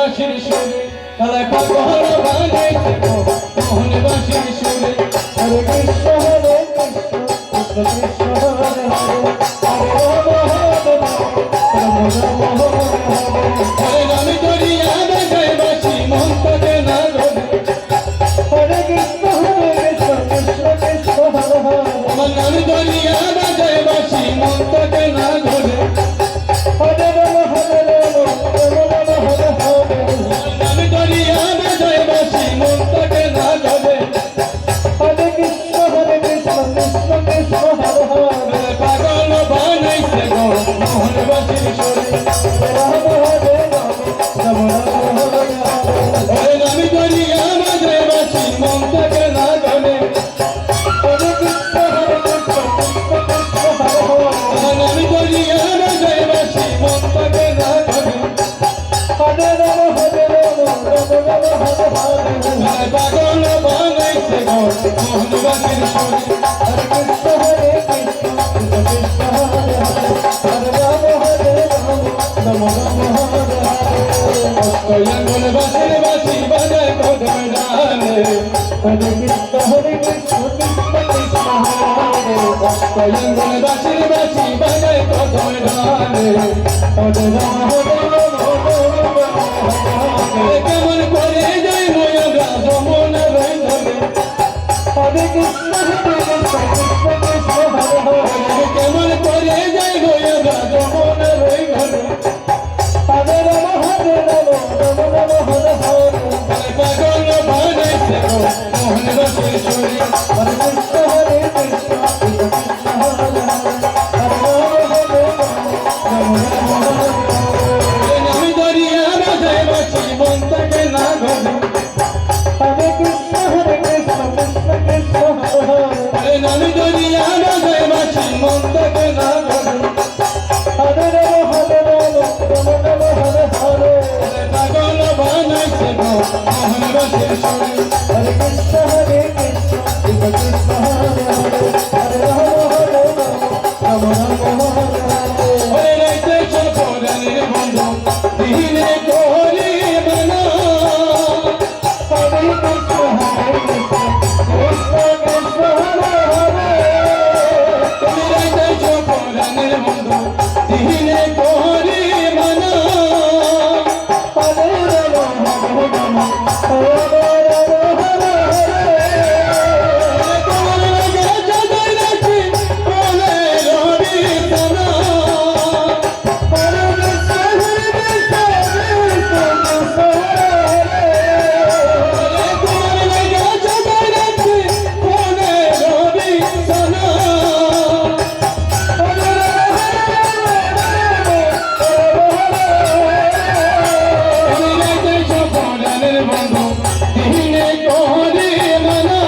বাঁশির সুরে কালায় পাগল বানাইছে গো মোহন বাঁশির সুরে হরে কৃষ্ণ কৃষ্ণ কৃষ্ণ হরে হরে হরে নাম করিয়া বাজায় বাঁশি মন থাকে না গলে হরে কৃষ্ণ কৃষ্ণ কৃষ্ণ হরে হরে আমার নাম করিয়া বাজায় বাঁশি মন থাকে না গলে হরে রাম হরে রাম রাম হরে হরে নাম করিয়া বাজায় বাঁশি মন থাকে না গলে হরে কৃষ্ণ কৃষ্ণ কৃষ্ণ হরে হরে পাগল বানাইছে গো মোহন বাঁশির সুরে রাম হরে রাম রাম হরে হরে হরে নাম করিয়া বাজায় বাঁশি মন থাকে না গলে হরে কৃষ্ণ কৃষ্ণ কৃষ্ণ হরে হরে আমার নাম করিয়া বাজায় বাঁশি মন থাকে না গলে হরে রাম হরে রাম রাম হরে হরে পাগল বানাইছে গো মোহন বাঁশির সুরে হরে কৃষ্ণ কৃষ্ণ কৃষ্ণ হরে হরে হরে রাম হরে রাম রাম হরে হরে কল্যাণ বাঁশির বাঁশি বাজায় কদম ডালে হরে কৃষ্ণ কৃষ্ণ কৃষ্ণ হরে হরে কল্যাণ বাঁশির বাঁশি বাজায় কদম ডালে হরে রাম হরে রাম হরে কেমন করে যাই ময়ূরা যমুনা রই ধরে হরে কৃষ্ণ কৃষ্ণ কৃষ্ণ হরে হরে কেমন করে যাই ময়ূরা যমুনা রই ধরে হরে রাম হরে রাম রাম হরে হরে পাগল বানাইছে গো মোহন বাঁশির সুরে হরে কৃষ্ণ কৃষ্ণ কৃষ্ণ হরে হরে হরে রাম হরে রাম রাম হরে নাম দরিয়া বাজায় বাঁশি মন থাকে না গলে হরে কৃষ্ণ কৃষ্ণ কৃষ্ণ হরে হরে নাম দরিয়া বাজায় বাঁশি মন থাকে না গলে হরে রাম হরে রাম রাম হরে হরে পাগল বানাইছে গো মোহন বাঁশির সুরে হরে কৃষ্ণ কৃষ্ণ কৃষ্ণ হরে হরে হরে রাম হরে রাম রাম হরে হরে ওরে রাইতে সকলের বন্ধু দিনে করি বানা হরে কৃষ্ণ কৃষ্ণ কৃষ্ণ হরে হরে তুমি রাইতে সকলের বন্ধু দিনে করি বানা হরে রাম হরে রাম হরে রাম হরে হরে তোমার লাগে চাঁদাই রাখি বলে রবি সোনা হরে কৃষ্ণ কৃষ্ণ কৃষ্ণ হরে তোমার লাগে চাঁদাই রাখি বলে রবি সোনা হরে তুমি রাইতে সকলের বন্ধু দিনে করি বানা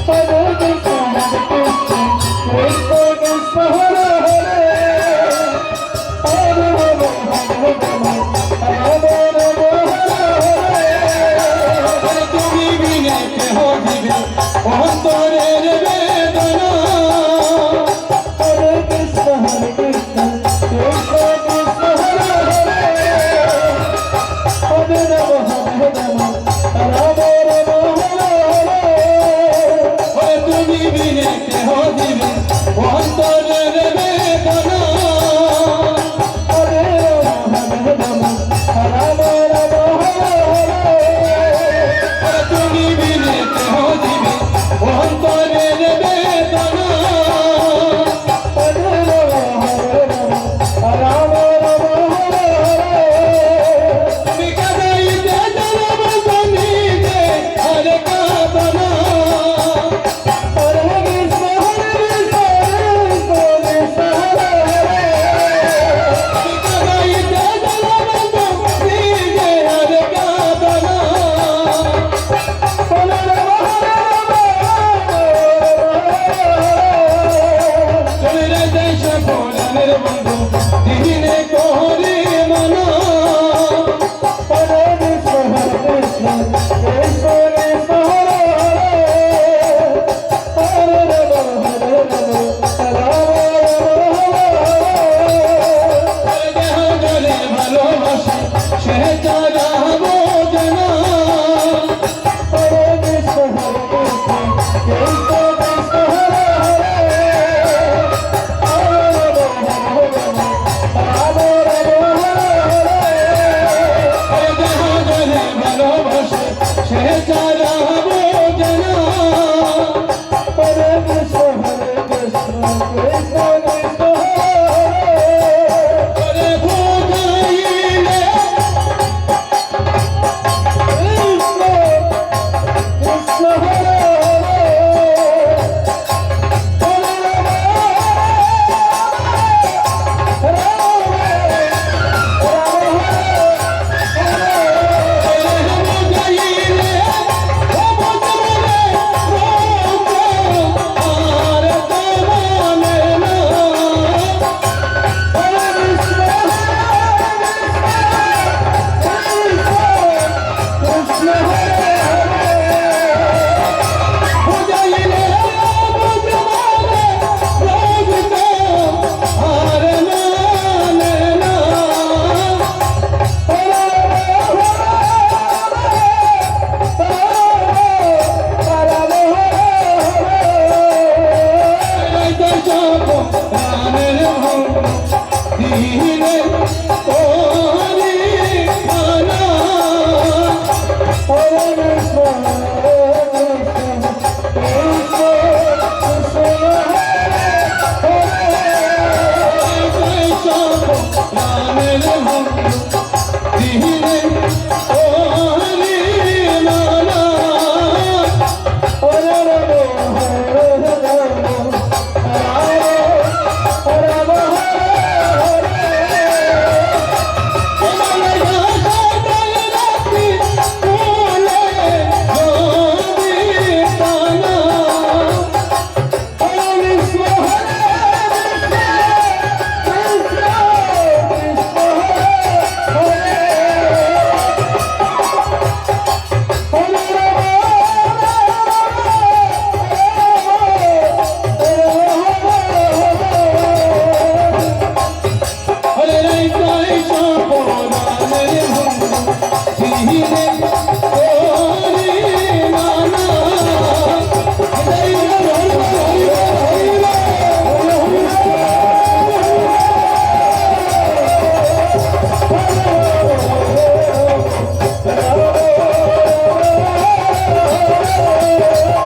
হরে কৃষ্ণ কৃষ্ণ কৃষ্ণ হরে হরে হরে রাম হরে রাম হরে তুমি বিনে কেহ দিবে অন্তরের বেদনা হরে কৃষ্ণ কৃষ্ণ কৃষ্ণ হরে হরে হরে রাম হরে রাম রাম